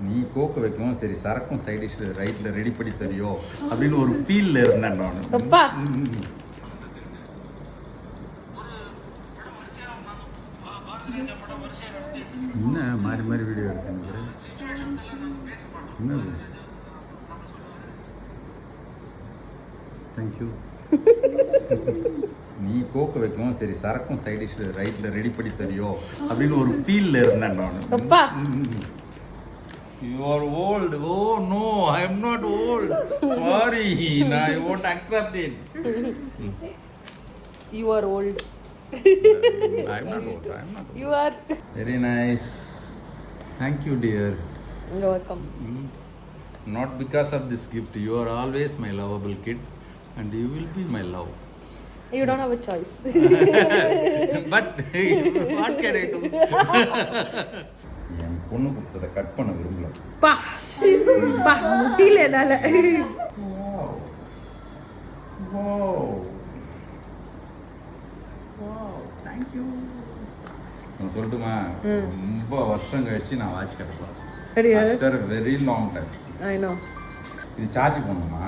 நீ கோக்கு வைக்கவும் சரி சரக்கும் சைட் டிஷ் ரைட்டில் ரெடி பண்ணி தரியோ அப்படின்னு ஒரு ஃபீலில் இருந்தேன் நான். என்ன மாறி மாறி வீடியோ எடுக்கணும் என்னது? தேங்க்யூ. நீ கோக்கு வைக்கவும் சரி சரக்கும் சைட் டிஷ் ரைட்டில் ரெடி பண்ணி தரியோ அப்படின்னு ஒரு ஃபீலில் இருந்தேன் நான். You are old. Oh no, I am not old. Sorry, I won't accept it. You are old. I am not old. I am not old. You are. Very nice. Thank you, dear. You're welcome. Not because of this gift. You are always my lovable kid, and you will be my love. You don't have a choice. But what can I do? என் பொண்ணு கொடுத்ததை cut பண்ண விரும்பல. பா பா முடியல என்னால. Thank you. நான் சொல்லட்டுமா, ரொம்ப வருஷம் கழிச்சு நான் வாட்ச் கட்டலாம். After a very long time. I know. இது சார்ஜ் பண்ணுமா?